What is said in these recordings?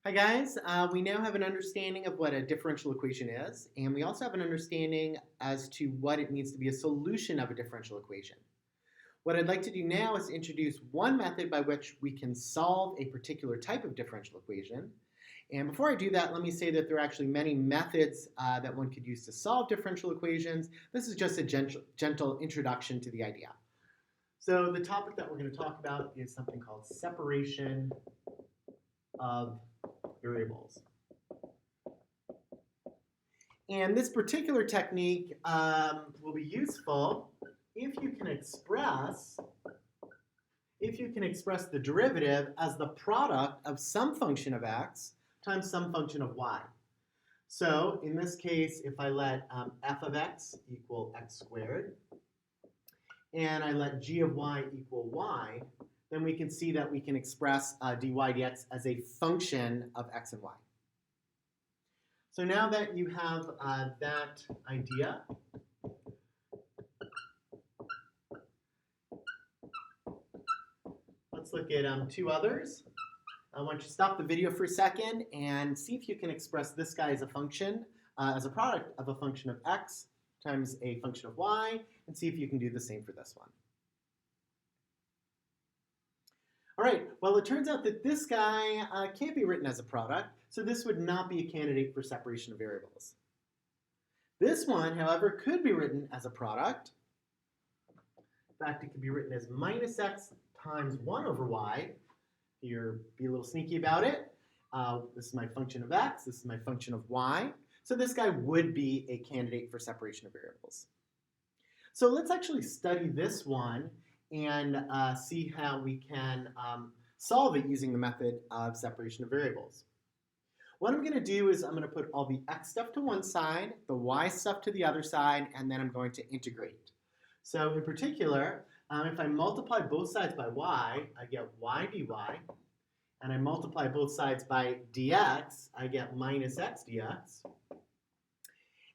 Hi guys, we now have an understanding of what a differential equation is, and we also have an understanding as to what it means to be a solution of a differential equation. What I'd like to do now is introduce one method by which we can solve a particular type of differential equation. And before I do that, let me say that there are actually many methods that one could use to solve differential equations. This is just a gentle introduction to the idea. So the topic that we're going to talk about is something called separation of variables. And this particular technique will be useful if you can express the derivative as the product of some function of x times some function of y. So in this case, if I let f of x equal x squared, and I let g of y equal y, then we can see that we can express dy dx as a function of x and y. So now that you have that idea, let's look at two others. I want you to stop the video for a second and see if you can express this guy as a function, as a product of a function of x times a function of y, and see if you can do the same for this one. All right, well, it turns out that this guy can't be written as a product, so this would not be a candidate for separation of variables. This one, however, could be written as a product. In fact, it could be written as minus x times 1 over y. Here, be a little sneaky about it. This is my function of x, this is my function of y. So this guy would be a candidate for separation of variables. So let's actually study this one and see how we can solve it using the method of separation of variables. What I'm going to do is I'm going to put all the x stuff to one side, the y stuff to the other side, and then I'm going to integrate. So in particular, if I multiply both sides by y, I get y dy, and I multiply both sides by dx, I get minus x dx.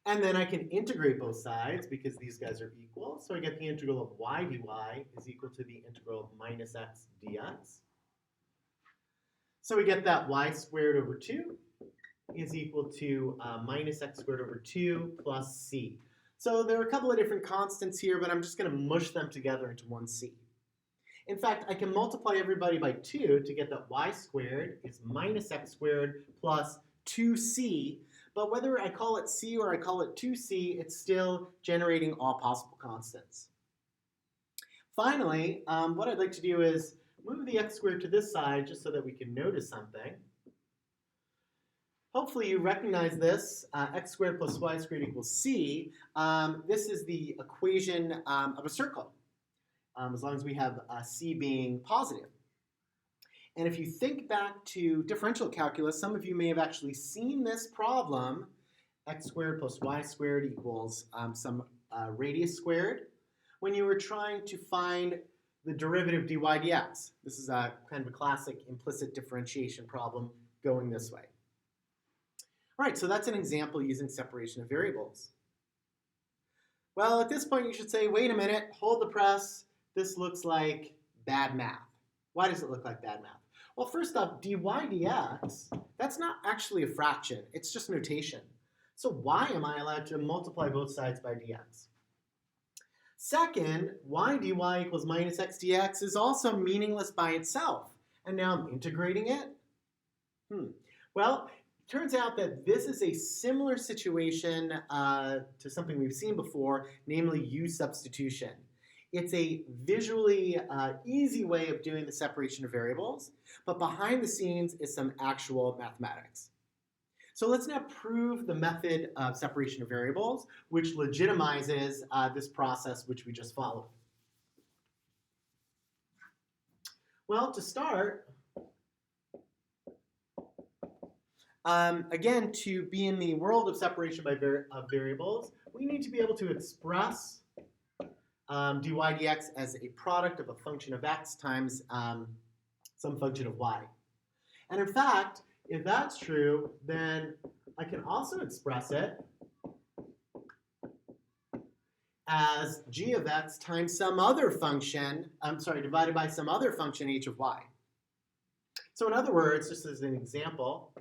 And then I can integrate both sides because these guys are equal. So I get the integral of y dy is equal to the integral of minus x dx. So we get that y squared over 2 is equal to minus x squared over 2 plus c. So there are a couple of different constants here, but I'm just going to mush them together into one c. In fact, I can multiply everybody by 2 to get that y squared is minus x squared plus 2c. But whether I call it c or I call it 2c, it's still generating all possible constants. Finally, what I'd like to do is move the x squared to this side just so that we can notice something. Hopefully you recognize this, x squared plus y squared equals c. This is the equation of a circle, as long as we have c being positive. And if you think back to differential calculus, some of you may have actually seen this problem, x squared plus y squared equals some radius squared, when you were trying to find the derivative dy dx. This is a kind of a classic implicit differentiation problem going this way. All right, so that's an example using separation of variables. Well, at this point you should say, wait a minute, hold the press. This looks like bad math. Why does it look like bad math? Well, first off, dy dx, that's not actually a fraction. It's just notation. So why am I allowed to multiply both sides by dx? Second, y dy equals minus x dx is also meaningless by itself. And now I'm integrating it? Well, it turns out that this is a similar situation to something we've seen before, namely U substitution. It's a visually easy way of doing the separation of variables, but behind the scenes is some actual mathematics. So let's now prove the method of separation of variables, which legitimizes this process which we just followed. Well, to start, again, to be in the world of separation of variables, we need to be able to express dy dx as a product of a function of x times some function of y. And in fact, if that's true, then I can also express it as g of x times some other function, divided by some other function h of y. So in other words, just as an example,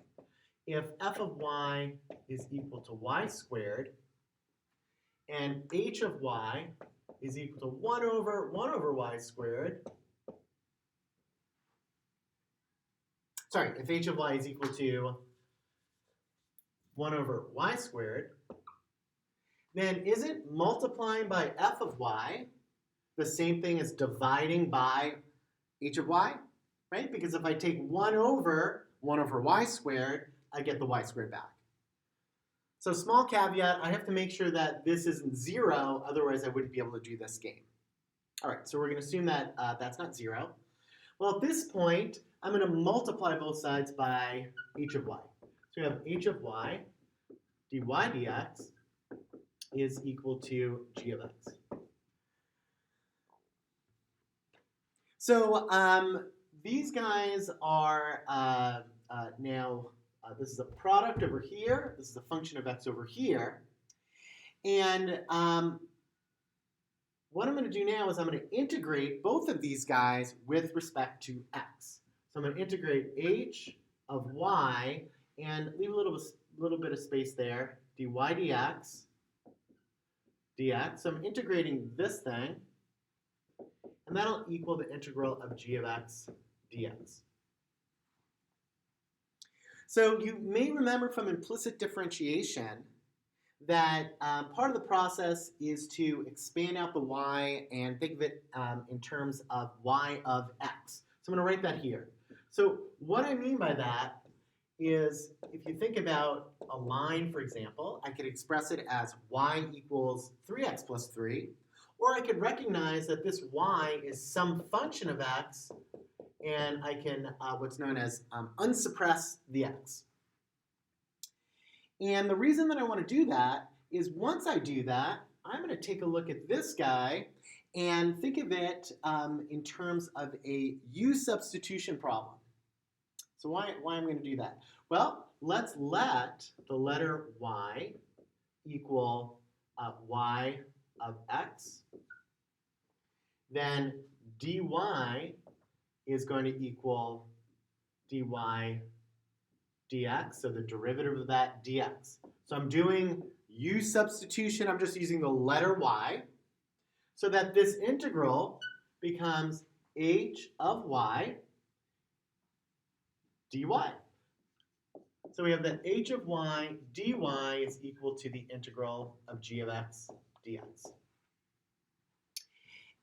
if f of y is equal to y squared, and h of y is equal to 1 over y squared, sorry, if h of y is equal to 1 over y squared, then isn't multiplying by f of y the same thing as dividing by h of y, right? Because if I take 1 over y squared, I get the y squared back. So small caveat, I have to make sure that this isn't 0, otherwise I wouldn't be able to do this game. All right, so we're going to assume that that's not 0. Well, at this point, I'm going to multiply both sides by h of y. So we have h of y dy dx is equal to g of x. So these guys are now, this is a product over here. This is a function of x over here. And what I'm going to do now is I'm going to integrate both of these guys with respect to x. So I'm going to integrate h of y and leave a little bit of space there, dy dx. So I'm integrating this thing, and that'll equal the integral of g of x dx. So you may remember from implicit differentiation that part of the process is to expand out the y and think of it in terms of y of x. So I'm going to write that here. So what I mean by that is if you think about a line, for example, I could express it as y equals 3x plus 3, or I could recognize that this y is some function of x, and I can what's known as unsuppress the x. And the reason that I want to do that is once I do that, I'm going to take a look at this guy and think of it in terms of a U substitution problem. So why I'm going to do that? Well, let's let the letter y equal y of x. Then dy is going to equal dy dx, so the derivative of that dx. So I'm doing U substitution. I'm just using the letter y so that this integral becomes h of y dy. So we have that h of y dy is equal to the integral of g of x dx.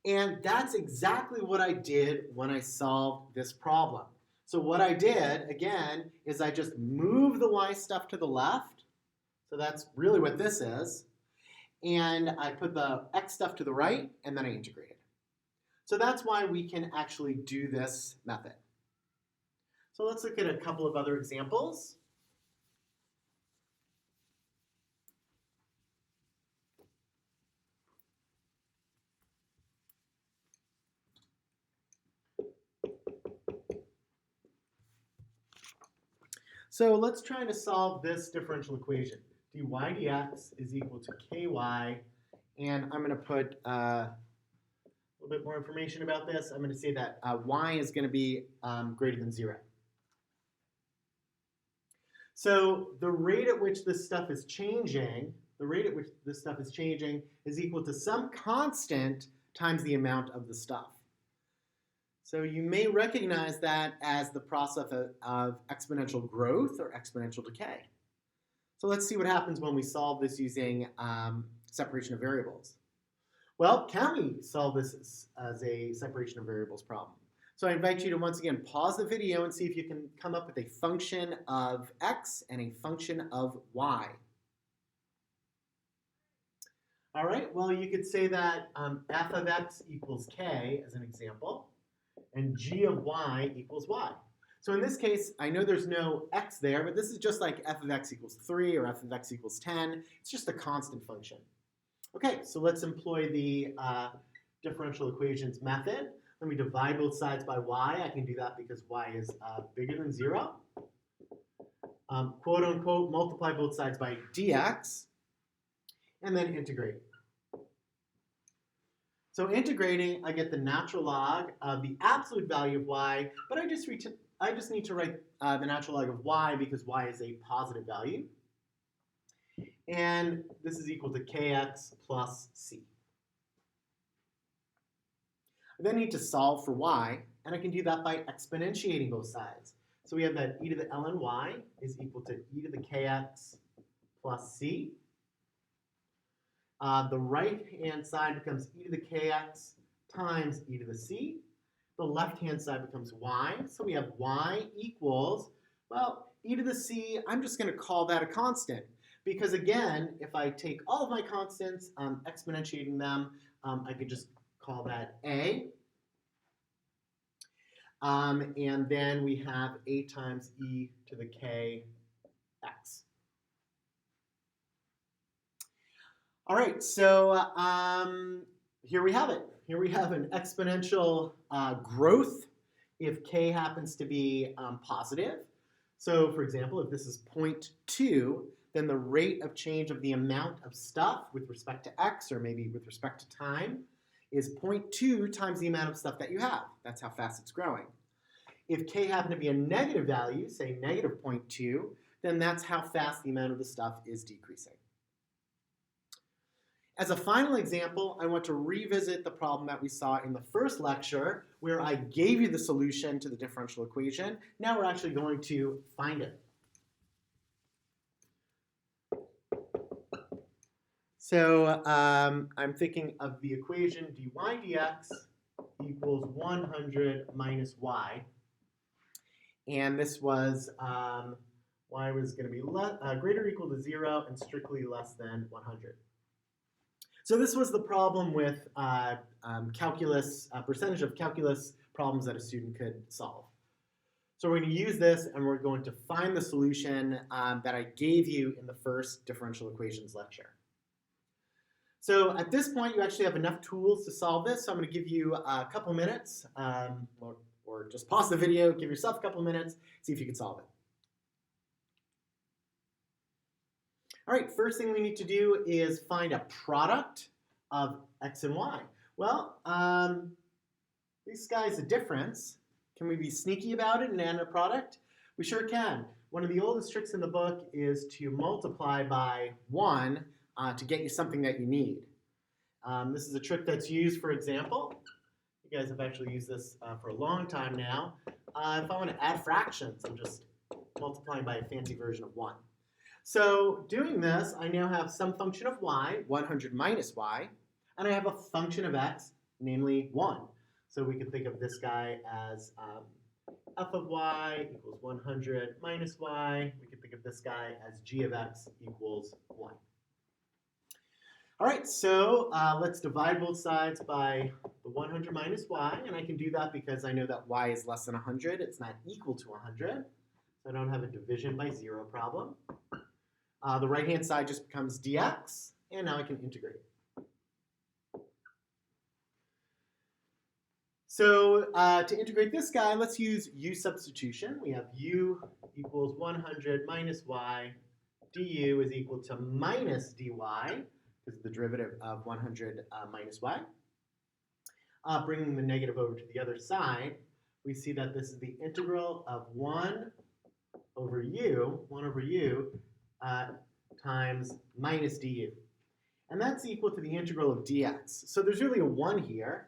And that's exactly what I did when I solved this problem. So what I did, again, is I just moved the y stuff to the left. So that's really what this is. And I put the x stuff to the right, and then I integrated. So that's why we can actually do this method. So let's look at a couple of other examples. So let's try to solve this differential equation. dy dx is equal to ky, and I'm going to put a little bit more information about this. I'm going to say that y is going to be greater than 0. So the rate at which this stuff is changing, is equal to some constant times the amount of the stuff. So you may recognize that as the process of exponential growth or exponential decay. So let's see what happens when we solve this using separation of variables. Well, can we solve this as a separation of variables problem? So I invite you to once again pause the video and see if you can come up with a function of x and a function of y. All right, well, you could say that f of x equals k as an example, and g of y equals y. So in this case, I know there's no x there, but this is just like f of x equals 3 or f of x equals 10. It's just a constant function. Okay, so let's employ the differential equations method. Let me divide both sides by y. I can do that because y is bigger than 0. Quote unquote, multiply both sides by dx, and then integrate. So integrating, I get the natural log of the absolute value of y, but I just I just need to write the natural log of y because y is a positive value. And this is equal to kx plus c. I then need to solve for y, and I can do that by exponentiating both sides. So we have that e to the ln y is equal to e to the kx plus c. The right-hand side becomes e to the kx times e to the c. The left-hand side becomes y. So we have y equals, well, e to the c, I'm just going to call that a constant. Because again, if I take all of my constants, exponentiating them, I could just call that a. And then we have a times e to the kx. All right, so here we have it. Here we have an exponential growth if k happens to be positive. So for example, if this is 0.2, then the rate of change of the amount of stuff with respect to x, or maybe with respect to time, is 0.2 times the amount of stuff that you have. That's how fast it's growing. If k happen to be a negative value, say negative 0.2, then that's how fast the amount of the stuff is decreasing. As a final example, I want to revisit the problem that we saw in the first lecture where I gave you the solution to the differential equation. Now we're actually going to find it. So I'm thinking of the equation dy dx equals 100 minus y. And this was y was going to be greater or equal to 0 and strictly less than 100. So this was the problem with calculus, percentage of calculus problems that a student could solve. So we're going to use this and we're going to find the solution that I gave you in the first differential equations lecture. So at this point, you actually have enough tools to solve this. So I'm going to give you a couple minutes, or just pause the video, give yourself a couple minutes, see if you can solve it. All right, first thing we need to do is find a product of x and y. Well, this guy's a difference. Can we be sneaky about it and add a product? We sure can. One of the oldest tricks in the book is to multiply by 1 to get you something that you need. This is a trick that's used, for example. You guys have actually used this for a long time now. If I want to add fractions, I'm just multiplying by a fancy version of 1. So doing this, I now have some function of y, 100 minus y, and I have a function of x, namely 1. So we can think of this guy as f of y equals 100 minus y. We can think of this guy as g of x equals 1. All right, so let's divide both sides by the 100 minus y, and I can do that because I know that y is less than 100. It's not equal to 100, so I don't have a division by 0 problem. The right-hand side just becomes dx, and now I can integrate. So to integrate this guy, let's use u substitution. We have u equals 100 minus y. Du is equal to minus dy, because of the derivative of 100 minus y. Bringing the negative over to the other side, we see that this is the integral of 1 over u times minus du. And that's equal to the integral of dx. So there's really a 1 here.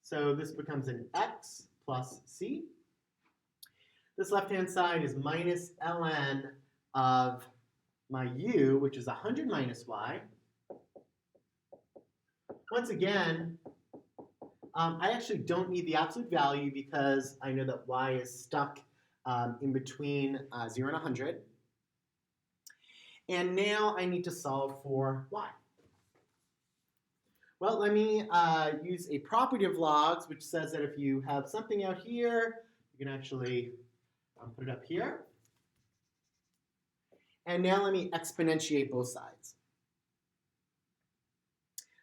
So this becomes an x plus c. This left-hand side is minus ln of my u, which is 100 minus y. Once again, I actually don't need the absolute value because I know that y is stuck in between 0 and 100. And now I need to solve for y. Well, let me use a property of logs, which says that if you have something out here, you can actually put it up here. And now let me exponentiate both sides.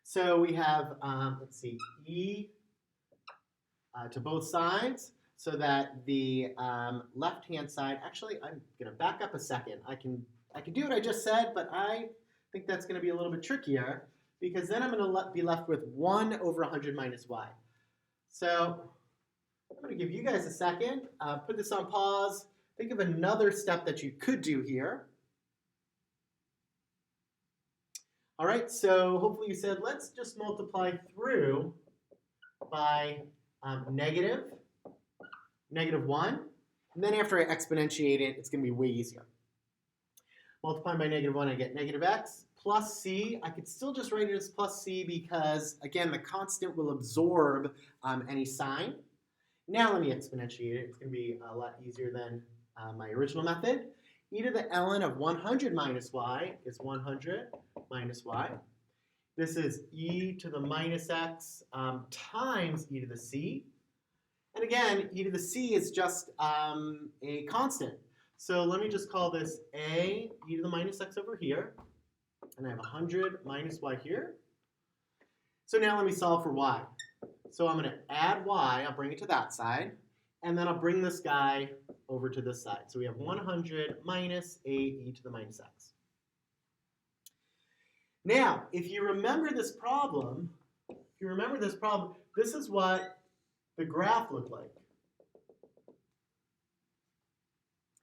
So we have, let's see, e to both sides, so that the left-hand side, actually, I'm going to back up a second. I can do what I just said, but I think that's going to be a little bit trickier, because then I'm going to be left with 1 over 100 minus y. So I'm going to give you guys a second. Put this on pause. Think of another step that you could do here. All right, so hopefully you said, let's just multiply through by negative 1. And then after I exponentiate it, it's going to be way easier. Multiplying by negative 1, I get negative x plus c. I could still just write it as plus c because, again, the constant will absorb any sign. Now let me exponentiate it. It's going to be a lot easier than my original method. E to the ln of 100 minus y is 100 minus y. This is e to the minus x times e to the c. And again, e to the c is just a constant. So let me just call this a e to the minus x over here. And I have 100 minus y here. So now let me solve for y. So I'm going to add y. I'll bring it to that side. And then I'll bring this guy over to this side. So we have 100 minus a e to the minus x. Now, if you remember this problem, this is what the graph looked like.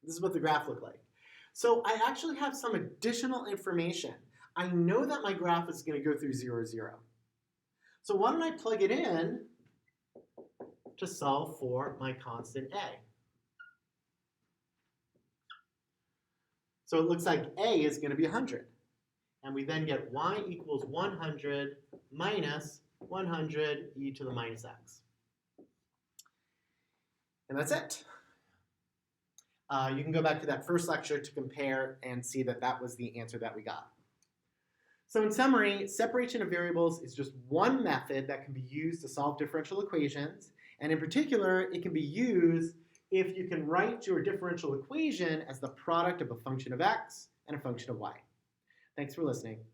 This is what the graph looked like. So I actually have some additional information. I know that my graph is going to go through 0, 0. So why don't I plug it in to solve for my constant a? So it looks like a is going to be 100. And we then get y equals 100 minus 100 e to the minus x. And that's it. You can go back to that first lecture to compare and see that that was the answer that we got. So in summary, separation of variables is just one method that can be used to solve differential equations. And in particular, it can be used if you can write your differential equation as the product of a function of x and a function of y. Thanks for listening.